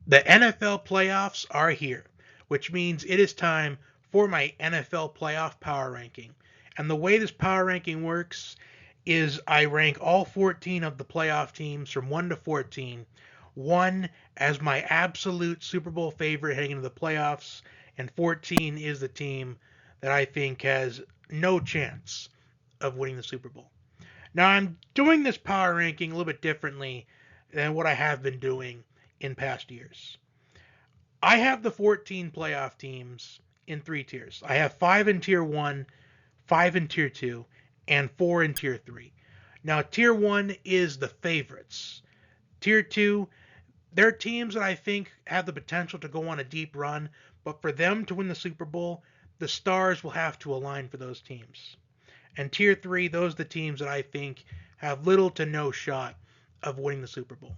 The NFL playoffs are here, which means it is time for my NFL playoff power ranking. And the way this power ranking works is I rank all 14 of the playoff teams from 1 to 14. 1 as my absolute Super Bowl favorite heading into the playoffs, and 14 is the team that I think has no chance of winning the Super Bowl. Now, I'm doing this power ranking a little bit differently than what I have been doing in past years. I have the 14 playoff teams in three tiers. I have five in tier one, five in tier two, and four in tier three. Now, tier one is the favorites. Tier two, they're teams that I think have the potential to go on a deep run, but for them to win the Super Bowl, the stars will have to align for those teams. And tier three, those are the teams that I think have little to no shot of winning the Super Bowl.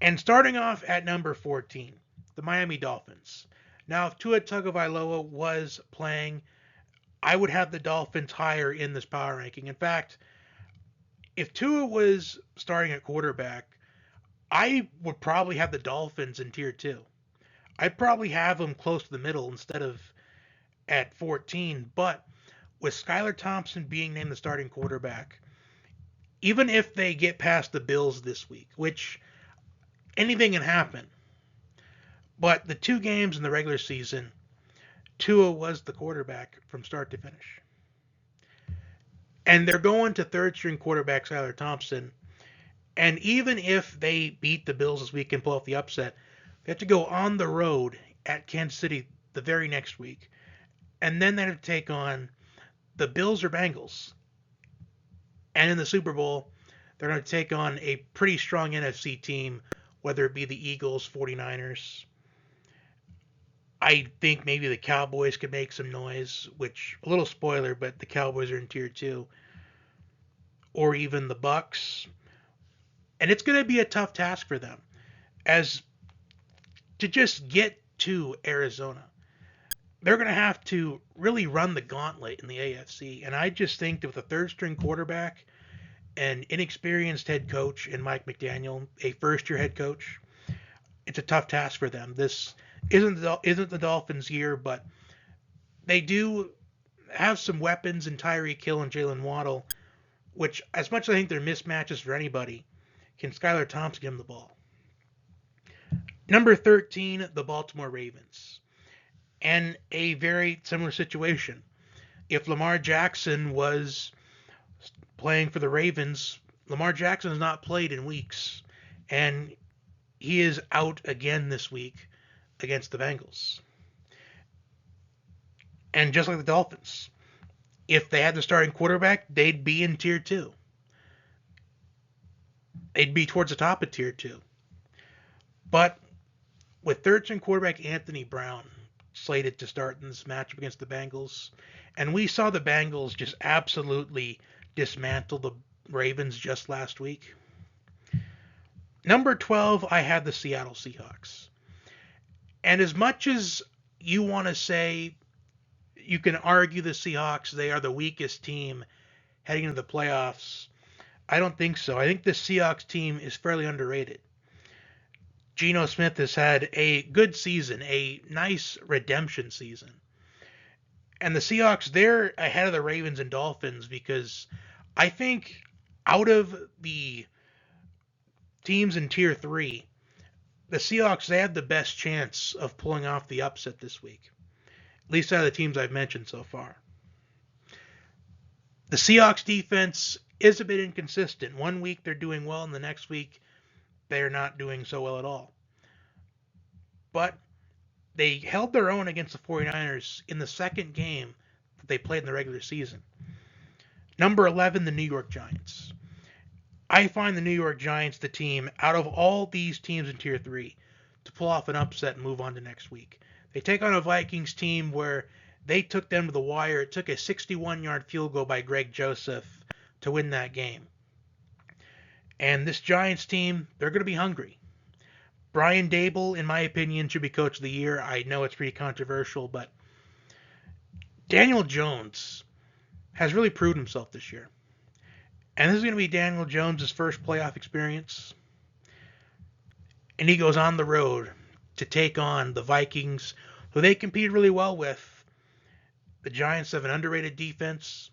And starting off at number 14, the Miami Dolphins. Now, if Tua Tagovailoa was playing, I would have the Dolphins higher in this power ranking. In fact, if Tua was starting at quarterback, I would probably have the Dolphins in tier two. I'd probably have them close to the middle instead of at 14. But with Skylar Thompson being named the starting quarterback, even if they get past the Bills this week, which anything can happen, but the two games in the regular season, Tua was the quarterback from start to finish. And they're going to third string quarterback Skylar Thompson. And even if they beat the Bills this week and pull off the upset, they have to go on the road at Kansas City the very next week. And then they have to take on the Bills or Bengals. And in the Super Bowl, they're going to take on a pretty strong NFC team, whether it be the Eagles, 49ers. I think maybe the Cowboys could make some noise, which, a little spoiler, but the Cowboys are in tier two. Or even the Bucks. And it's going to be a tough task for them as to just get to Arizona. They're going to have to really run the gauntlet in the AFC. And I just think that with a third string quarterback, an inexperienced head coach in Mike McDaniel, a first year head coach, it's a tough task for them. This isn't the Dolphins' year, but they do have some weapons in Tyreek Hill and Jalen Waddle, which, as much as I think they're mismatches for anybody, can Skylar Thompson give him the ball? Number 13, the Baltimore Ravens. And a very similar situation. If Lamar Jackson was playing for the Ravens, Lamar Jackson has not played in weeks. And he is out again this week against the Bengals. And just like the Dolphins, if they had the starting quarterback, they'd be in tier two. They'd be towards the top of tier two. But with third string quarterback Anthony Brown slated to start in this matchup against the Bengals, and we saw the Bengals just absolutely dismantle the Ravens just last week. Number 12, I had the Seattle Seahawks. And as much as you want to say, you can argue the Seahawks, they are the weakest team heading into the playoffs, I don't think so. I think the Seahawks team is fairly underrated. Geno Smith has had a good season, a nice redemption season. And the Seahawks, they're ahead of the Ravens and Dolphins because I think out of the teams in tier three, the Seahawks, they have the best chance of pulling off the upset this week. At least out of the teams I've mentioned so far. The Seahawks defense is a bit inconsistent. One week they're doing well, and the next week they're not doing so well at all. But they held their own against the 49ers in the second game that they played in the regular season. Number 11, the New York Giants. I find the New York Giants the team out of all these teams in tier 3 to pull off an upset and move on to next week. They take on a Vikings team where they took them to the wire. It took a 61-yard field goal by Greg Joseph to win that game. And this Giants team, they're going to be hungry. Brian Dable, in my opinion, should be coach of the year. I know it's pretty controversial, but Daniel Jones has really proved himself this year. And this is going to be Daniel Jones' first playoff experience. and he goes on the road to take on the Vikings, who they compete really well with. The Giants have an underrated defense,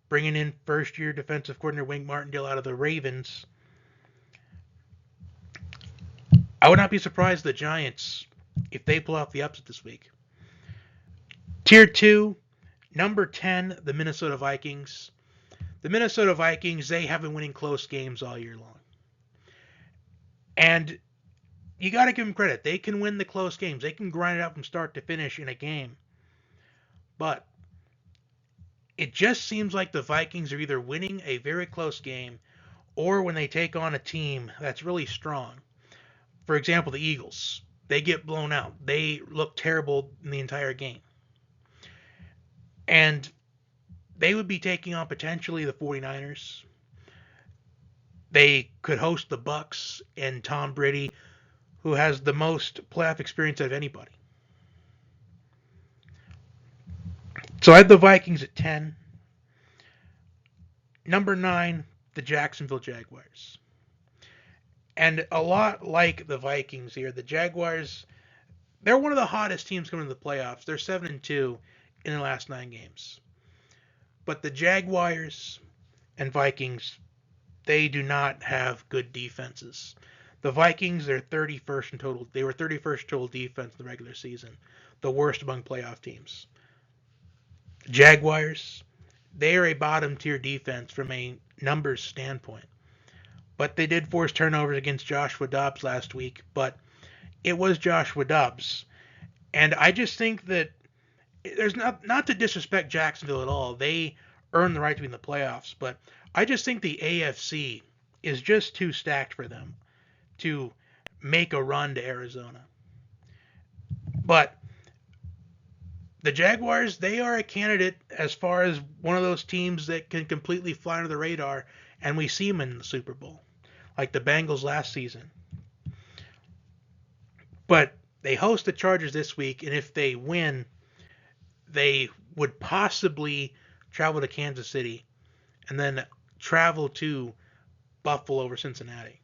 bringing in first-year defensive coordinator Wink Martindale out of the Ravens. I would not be surprised the Giants if they pull off the upset this week. Tier 2, number 10, the Minnesota Vikings. The Minnesota Vikings, they have been winning close games all year long. And you got to give them credit. They can win the close games. They can grind it out from start to finish in a game. But it just seems like the Vikings are either winning a very close game or when they take on a team that's really strong. For example, the Eagles. They get blown out. They look terrible in the entire game. And they would be taking on potentially the 49ers. They could host the Bucks and Tom Brady, who has the most playoff experience out of anybody. So I have the Vikings at 10. Number 9, the Jacksonville Jaguars. And a lot like the Vikings here, the Jaguars, they're one of the hottest teams coming to the playoffs. They're 7-2 in the last 9 games. But the Jaguars and Vikings, they do not have good defenses. The Vikings, they're 31st in total. They were 31st total defense in the regular season, the worst among playoff teams. Jaguars, they are a bottom tier defense from a numbers standpoint. But they did force turnovers against Joshua Dobbs last week, but it was Joshua Dobbs. And I just think that there's not to disrespect Jacksonville at all. They earned the right to be in the playoffs, but I just think the AFC is just too stacked for them to make a run to Arizona. But the Jaguars, they are a candidate as far as one of those teams that can completely fly under the radar, and we see them in the Super Bowl, like the Bengals last season. But they host the Chargers this week, and if they win, they would possibly travel to Kansas City and then travel to Buffalo over Cincinnati.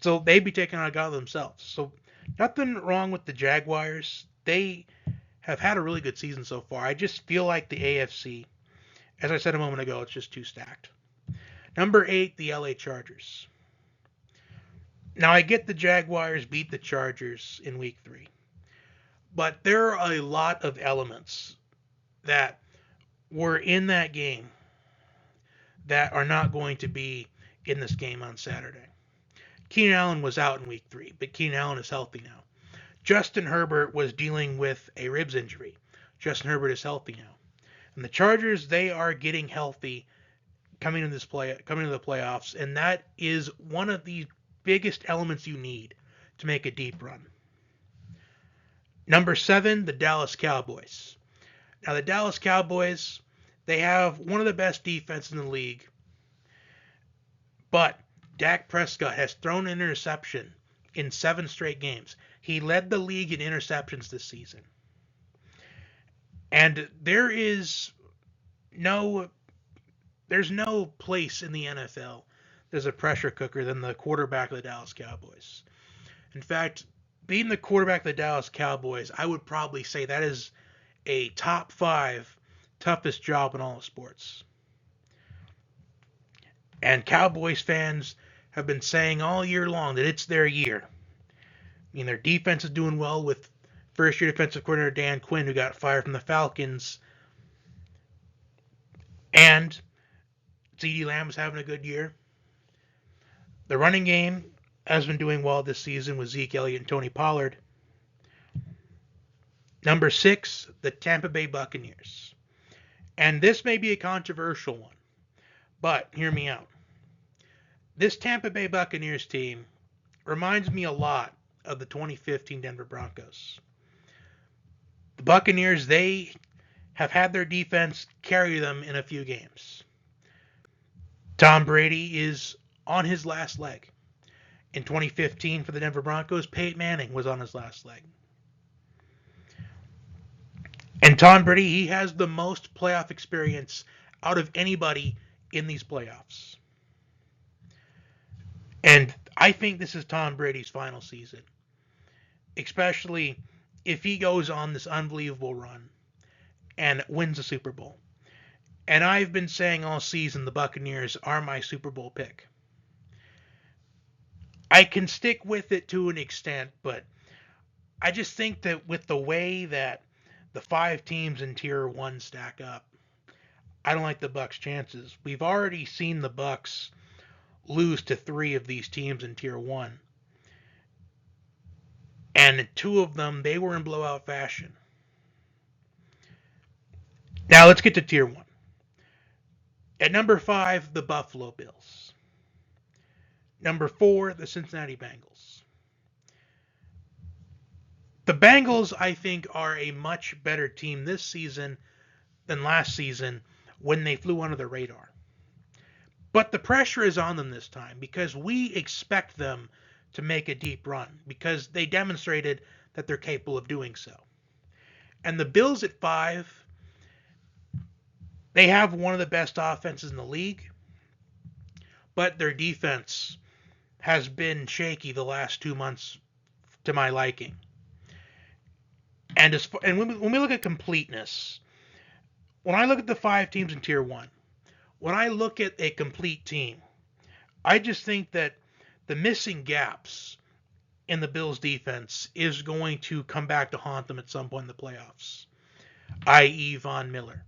So they'd be taking on a god themselves. So nothing wrong with the Jaguars. They have had a really good season so far. I just feel like the AFC, as I said a moment ago, it's just too stacked. Number 8, the LA Chargers. Now, I get the Jaguars beat the Chargers in week 3. But there are a lot of elements that were in that game that are not going to be in this game on Saturday. Keenan Allen was out in week 3, but Keenan Allen is healthy now. Justin Herbert was dealing with a ribs injury. Justin Herbert is healthy now. And the Chargers, they are getting healthy coming into the playoffs, and that is one of the biggest elements you need to make a deep run. Number 7, the Dallas Cowboys. Now, the Dallas Cowboys, they have one of the best defenses in the league, but Dak Prescott has thrown an interception in 7 straight games. He led the league in interceptions this season. And there's no place in the NFL there's a pressure cooker than the quarterback of the Dallas Cowboys. In fact, being the quarterback of the Dallas Cowboys, I would probably say that is a top 5 toughest job in all of sports. And Cowboys fans have been saying all year long that it's their year. I mean, their defense is doing well with first-year defensive coordinator Dan Quinn, who got fired from the Falcons. And CeeDee Lamb is having a good year. The running game has been doing well this season with Zeke Elliott and Tony Pollard. Number 6, the Tampa Bay Buccaneers. And this may be a controversial one, but hear me out. This Tampa Bay Buccaneers team reminds me a lot of the 2015 Denver Broncos. The Buccaneers, they have had their defense carry them in a few games. Tom Brady is on his last leg. In 2015 for the Denver Broncos, Peyton Manning was on his last leg. And Tom Brady, he has the most playoff experience out of anybody in these playoffs. And I think this is Tom Brady's final season, especially if he goes on this unbelievable run and wins the Super Bowl. And I've been saying all season the Buccaneers are my Super Bowl pick. I can stick with it to an extent, but I just think that with the way that the 5 teams in Tier 1 stack up, I don't like the Bucs' chances. We've already seen the Bucs lose to 3 of these teams in Tier 1. And 2 of them, they were in blowout fashion. Now let's get to Tier 1. At number 5, the Buffalo Bills. Number 4, the Cincinnati Bengals. The Bengals, I think, are a much better team this season than last season when they flew under the radar. But the pressure is on them this time because we expect them to make a deep run because they demonstrated that they're capable of doing so. And the Bills at 5, they have one of the best offenses in the league, but their defense has been shaky the last 2 months to my liking. And when we look at completeness, when I look at the 5 teams in Tier 1, when I look at a complete team, I just think that the missing gaps in the Bills' defense is going to come back to haunt them at some point in the playoffs, i.e. Von Miller.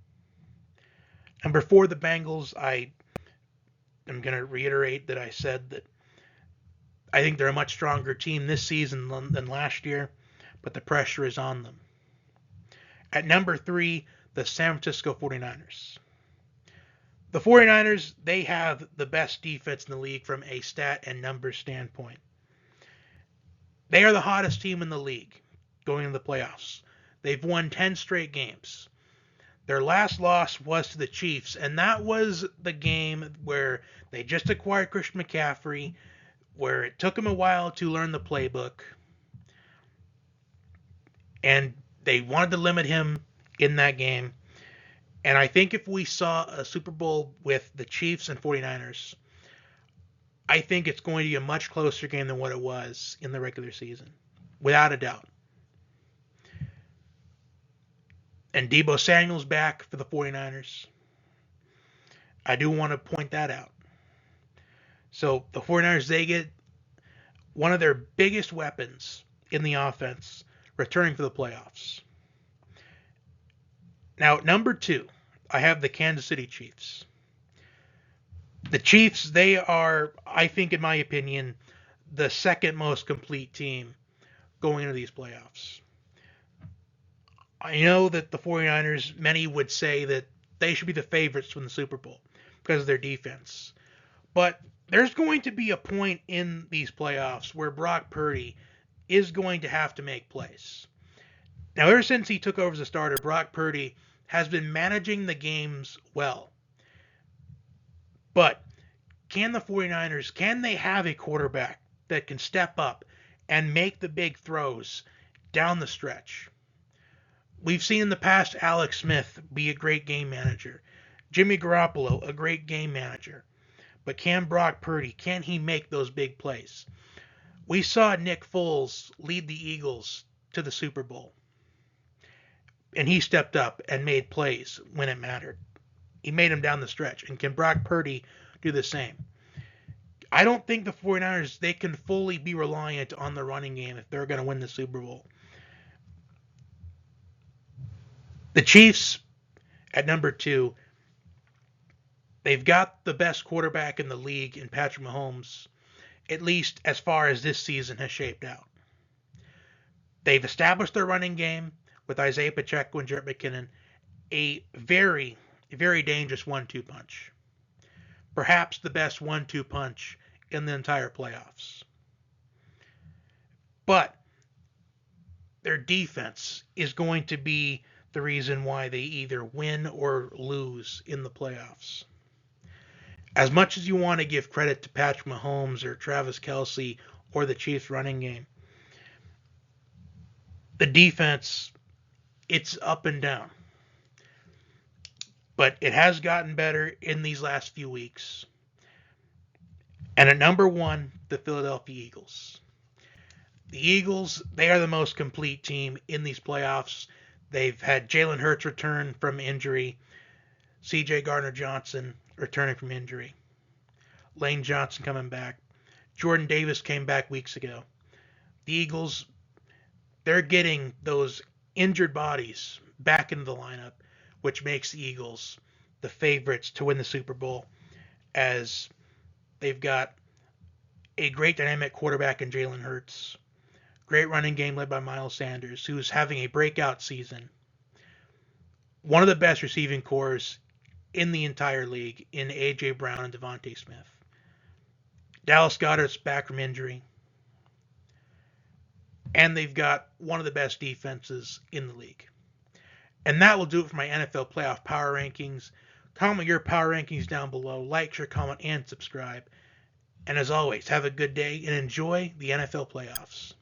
Number 4, the Bengals, I am going to reiterate that I said that I think they're a much stronger team this season than last year, but the pressure is on them. At number 3, the San Francisco 49ers. The 49ers, they have the best defense in the league from a stat and numbers standpoint. They are the hottest team in the league going into the playoffs. They've won 10 straight games. Their last loss was to the Chiefs, and that was the game where they just acquired Christian McCaffrey, where it took them a while to learn the playbook, and they wanted to limit him in that game. And I think if we saw a Super Bowl with the Chiefs and 49ers, I think it's going to be a much closer game than what it was in the regular season, without a doubt. And Deebo Samuel's back for the 49ers. I do want to point that out. So the 49ers, they get one of their biggest weapons in the offense returning for the playoffs. Now, at number 2, I have the Kansas City Chiefs. The Chiefs, they are, I think, in my opinion, the second most complete team going into these playoffs. I know that the 49ers, many would say that they should be the favorites to win the Super Bowl because of their defense. But there's going to be a point in these playoffs where Brock Purdy is going to have to make plays. Now, ever since he took over as a starter, Brock Purdy has been managing the games well. But can the 49ers, can they have a quarterback that can step up and make the big throws down the stretch? We've seen in the past Alex Smith be a great game manager. Jimmy Garoppolo, a great game manager. But can Brock Purdy, can he make those big plays? We saw Nick Foles lead the Eagles to the Super Bowl. And he stepped up and made plays when it mattered. He made them down the stretch. And can Brock Purdy do the same? I don't think the 49ers, they can fully be reliant on the running game if they're going to win the Super Bowl. The Chiefs, at number 2, they've got the best quarterback in the league in Patrick Mahomes, at least as far as this season has shaped out. They've established their running game with Isaiah Pacheco and Jarrett McKinnon, a very, very dangerous 1-2 punch. Perhaps the best 1-2 punch in the entire playoffs. But their defense is going to be the reason why they either win or lose in the playoffs. As much as you want to give credit to Patrick Mahomes or Travis Kelce or the Chiefs running game, the defense, it's up and down. But it has gotten better in these last few weeks. And at number 1, the Philadelphia Eagles. The Eagles, they are the most complete team in these playoffs. They've had Jalen Hurts return from injury, C.J. Gardner-Johnson returning from injury, Lane Johnson coming back, Jordan Davis came back weeks ago. The Eagles, they're getting those injured bodies back into the lineup, which makes the Eagles the favorites to win the Super Bowl, as they've got a great dynamic quarterback in Jalen Hurts, great running game led by Miles Sanders, who's having a breakout season, one of the best receiving cores in the entire league in A.J. Brown and Devontae Smith. Dallas Goedert's back from injury, and they've got one of the best defenses in the league. And that will do it for my NFL playoff power rankings. Comment your power rankings down below. Like, share, comment, and subscribe. And as always, have a good day and enjoy the NFL playoffs.